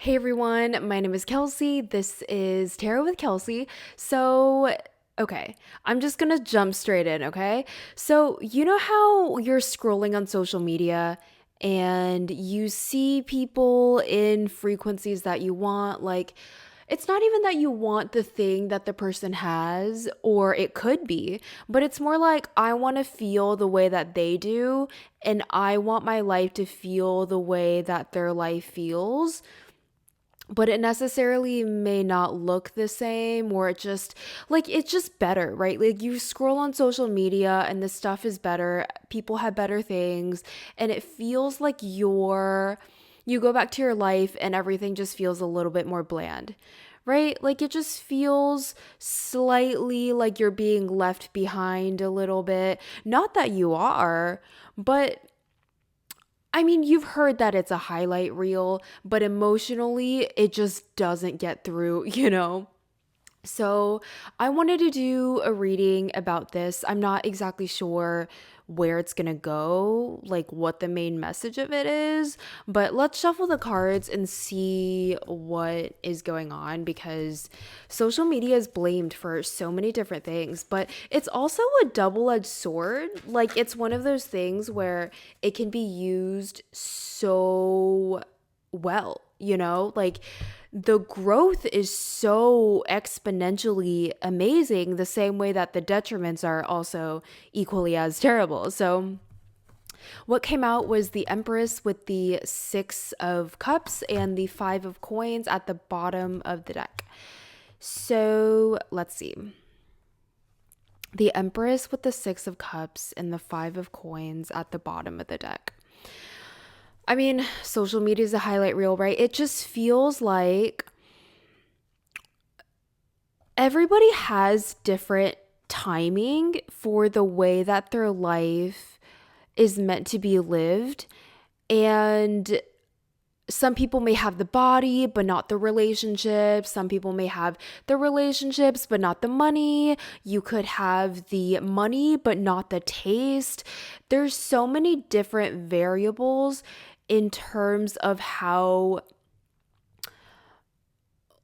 Hey everyone, my name is Kelsey. This is Tarot with Kelsey. Okay, I'm just gonna jump straight in, okay? So, you know how you're scrolling on social media and you see people in frequencies that you want? Like, it's not even that you want the thing that the person has, or it could be, but it's more like I want to feel the way that they do, and I want my life to feel the way that their life feels, but it necessarily may not look the same, or it's just better, right? Like you scroll on social media and this stuff is better, people have better things, and it feels like you go back to your life and everything just feels a little bit more bland, right? Like it just feels slightly like you're being left behind a little bit. Not that you are, but I mean, you've heard that it's a highlight reel, but emotionally, it just doesn't get through, you know? So, I wanted to do a reading about this. I'm not exactly sure where it's going to go, like what the main message of it is, but let's shuffle the cards and see what is going on because social media is blamed for so many different things, but it's also a double-edged sword. Like it's one of those things where it can be used so well, you know? Like the growth is so exponentially amazing, the same way that the detriments are also equally as terrible. So, what came out was the Empress with the Six of Cups and the Five of Coins at the bottom of the deck. So, let's see. The Empress with the Six of Cups and the Five of Coins at the bottom of the deck. I mean, social media is a highlight reel, right? It just feels like everybody has different timing for the way that their life is meant to be lived. And some people may have the body, but not the relationships. Some people may have the relationships, but not the money. You could have the money, but not the taste. There's so many different variables in terms of how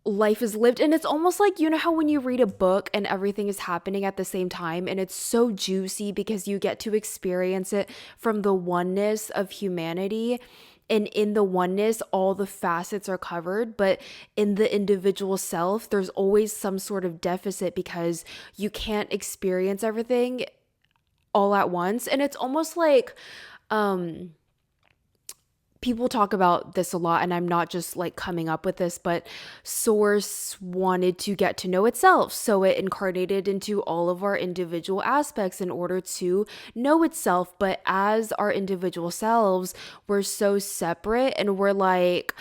life is lived. And it's almost like, you know how when you read a book and everything is happening at the same time and it's so juicy because you get to experience it from the oneness of humanity, and in the oneness all the facets are covered, but in the individual self there's always some sort of deficit because you can't experience everything all at once. And it's almost like people talk about this a lot, and I'm not just like coming up with this, but Source wanted to get to know itself, so it incarnated into all of our individual aspects in order to know itself. But as our individual selves, we're so separate, and we're like,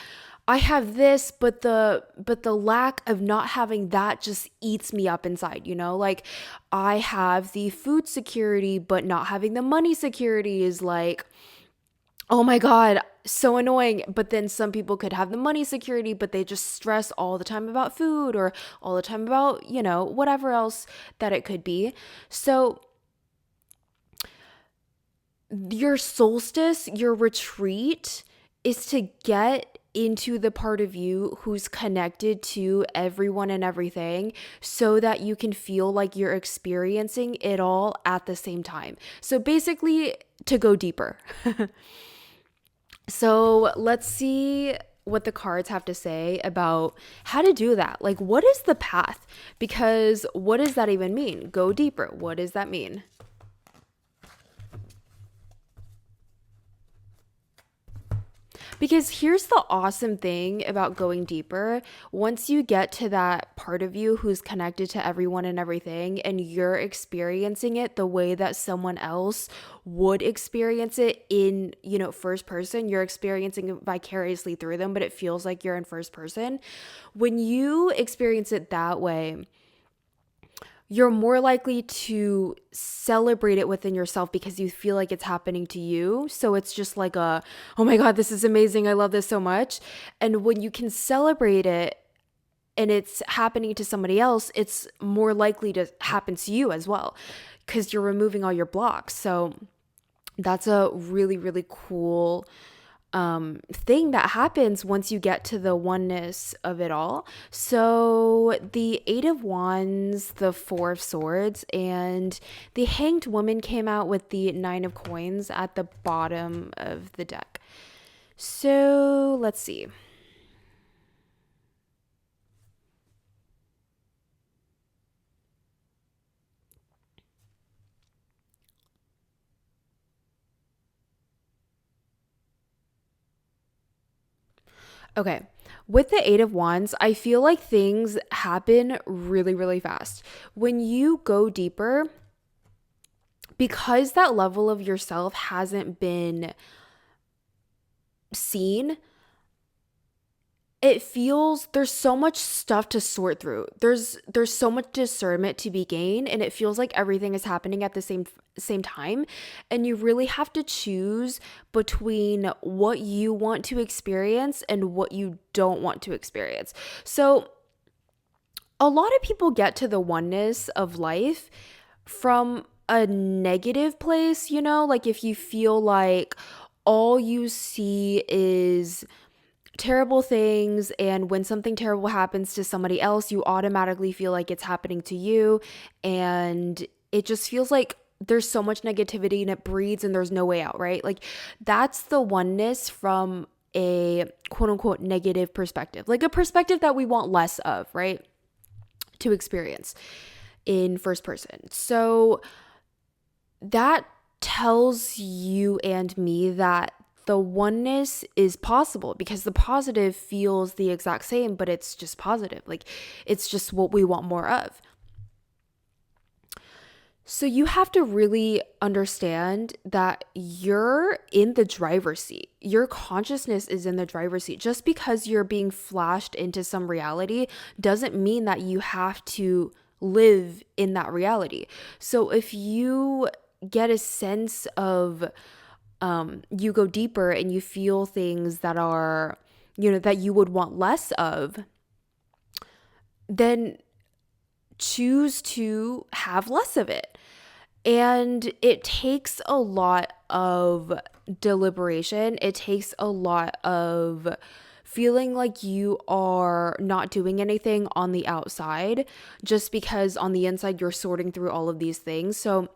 I have this, but the lack of not having that just eats me up inside, you know? Like I have the food security, but not having the money security is like, oh my God, so annoying. But then some people could have the money security, but they just stress all the time about food or all the time about, you know, whatever else that it could be. So, your solstice, your retreat is to get into the part of you who's connected to everyone and everything so that you can feel like you're experiencing it all at the same time. So, basically, to go deeper. So let's see what the cards have to say about how to do that. Like, what is the path? Because what does that even mean? Go deeper. What does that mean? Because here's the awesome thing about going deeper. Once you get to that part of you who's connected to everyone and everything, and you're experiencing it the way that someone else would experience it in, you know, first person, you're experiencing it vicariously through them, but it feels like you're in first person. When you experience it that way, you're more likely to celebrate it within yourself because you feel like it's happening to you. So it's just like oh my God, this is amazing. I love this so much. And when you can celebrate it and it's happening to somebody else, it's more likely to happen to you as well because you're removing all your blocks. So that's a really, really cool thing that happens once you get to the oneness of it all. So the Eight of Wands, the Four of Swords, and the Hanged Woman came out with the Nine of Coins at the bottom of the deck. So let's see. Okay. With the Eight of Wands, I feel like things happen really, really fast. When you go deeper, because that level of yourself hasn't been seen, it feels there's so much stuff to sort through. There's so much discernment to be gained, and it feels like everything is happening at the same time, and you really have to choose between what you want to experience and what you don't want to experience. So a lot of people get to the oneness of life from a negative place, like if you feel like all you see is terrible things, and when something terrible happens to somebody else, you automatically feel like it's happening to you, and it just feels like there's so much negativity and it breeds and there's no way out, right? Like that's the oneness from a quote unquote negative perspective, like a perspective that we want less of, right? To experience in first person. So that tells you and me that the oneness is possible because the positive feels the exact same, but it's just positive. Like it's just what we want more of. So you have to really understand that you're in the driver's seat. Your consciousness is in the driver's seat. Just because you're being flashed into some reality doesn't mean that you have to live in that reality. So if you get a sense of you go deeper and you feel things that are, that you would want less of, then choose to have less of it. And it takes a lot of deliberation. It takes a lot of feeling like you are not doing anything on the outside just because on the inside you're sorting through all of these things. So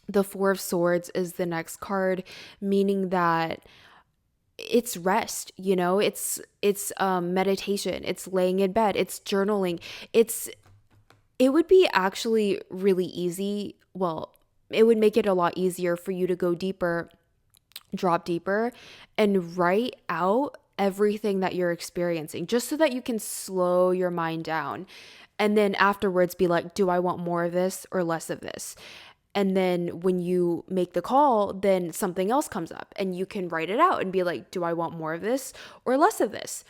the Four of Swords is the next card, meaning that it's rest, it's meditation, it's laying in bed, it's journaling. It would be actually really easy. Well, it would make it a lot easier for you to go deeper, drop deeper, and write out everything that you're experiencing just so that you can slow your mind down. And then afterwards be like, do I want more of this or less of this? And then when you make the call, then something else comes up and you can write it out and be like, do I want more of this or less of this?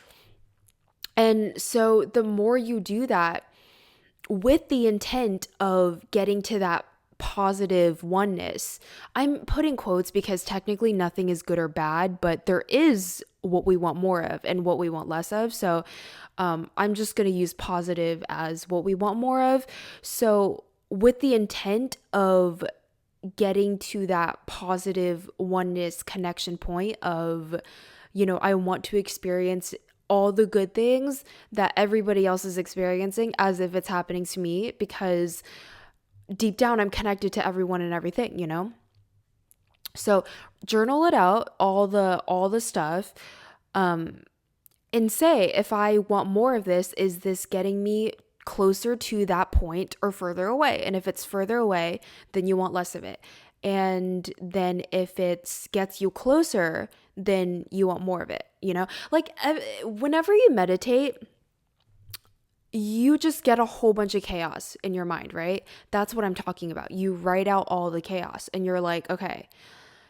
And so the more you do that with the intent of getting to that positive oneness, I'm putting quotes because technically nothing is good or bad, but there is what we want more of and what we want less of. So I'm just going to use positive as what we want more of. So with the intent of getting to that positive oneness connection point of, I want to experience all the good things that everybody else is experiencing as if it's happening to me, because deep down I'm connected to everyone and everything. So journal it out, all the stuff, and say, if I want more of this, is this getting me closer to that point or further away? And if it's further away, then you want less of it. And then if it gets you closer, then you want more of it, Like whenever you meditate, you just get a whole bunch of chaos in your mind, right? That's what I'm talking about. You write out all the chaos and you're like, okay,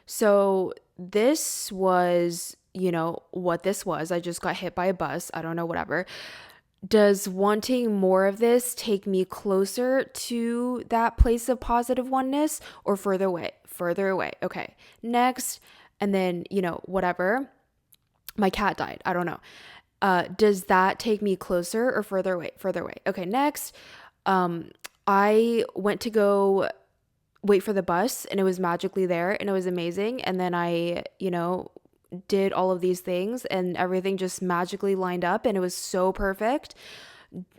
so this was, what this was. I just got hit by a bus. I don't know, whatever. Does wanting more of this take me closer to that place of positive oneness or further away? Further away. Okay. Next. And then, whatever. My cat died. I don't know. Does that take me closer or further away? Further away. Okay. Next. I went to go wait for the bus and it was magically there and it was amazing. And then I, did all of these things and everything just magically lined up and it was so perfect.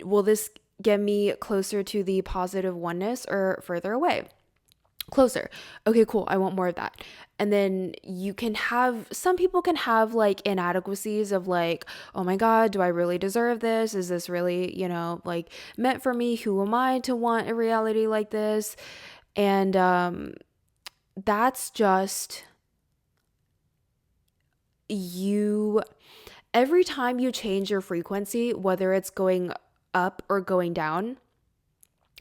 Will this get me closer to the positive oneness or further away? Closer. Okay, cool. I want more of that. And then you can have, some people can have like inadequacies of like, oh my God, do I really deserve this? Is this really, like meant for me? Who am I to want a reality like this? And that's just you. Every time you change your frequency, whether it's going up or going down,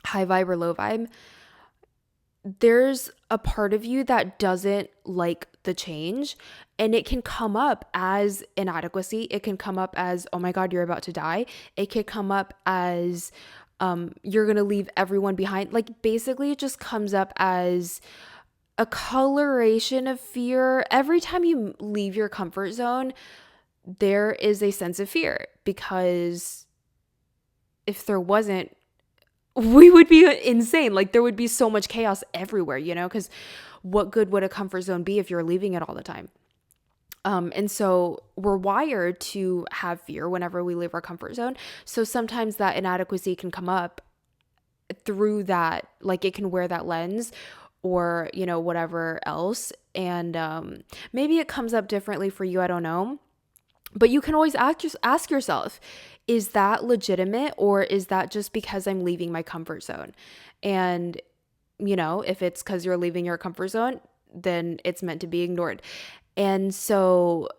high vibe or low vibe, there's a part of you that doesn't like the change, and it can come up as inadequacy. It can come up as, oh my God, you're about to die. It could come up as you're going to leave everyone behind. Like basically, it just comes up as a coloration of fear. Every time you leave your comfort zone, there is a sense of fear, because if there wasn't, we would be insane. Like there would be so much chaos everywhere, because what good would a comfort zone be if you're leaving it all the time? And so we're wired to have fear whenever we leave our comfort zone. So sometimes that inadequacy can come up through that, like it can wear that lens, or, whatever else. And maybe it comes up differently for you. I don't know. But you can always ask yourself, is that legitimate, or is that just because I'm leaving my comfort zone? And, if it's because you're leaving your comfort zone, then it's meant to be ignored. And so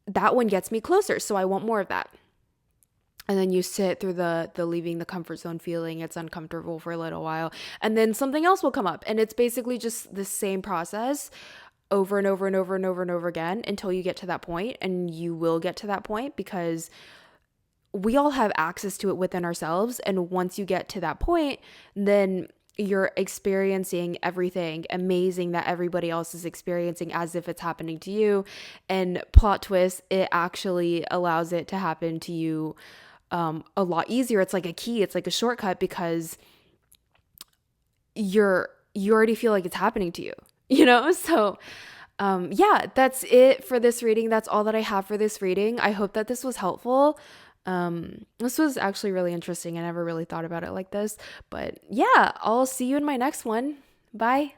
that one gets me closer. So I want more of that. And then you sit through the leaving the comfort zone feeling. It's uncomfortable for a little while. And then something else will come up. And it's basically just the same process over and over and over and over and over again until you get to that point. And you will get to that point because we all have access to it within ourselves. And once you get to that point, then you're experiencing everything amazing that everybody else is experiencing as if it's happening to you. And plot twist, it actually allows it to happen to you a lot easier. It's like a key. It's like a shortcut, because you already feel like it's happening to you, So yeah, that's it for this reading. That's all that I have for this reading. I hope that this was helpful. This was actually really interesting. I never really thought about it like this, but yeah, I'll see you in my next one. Bye.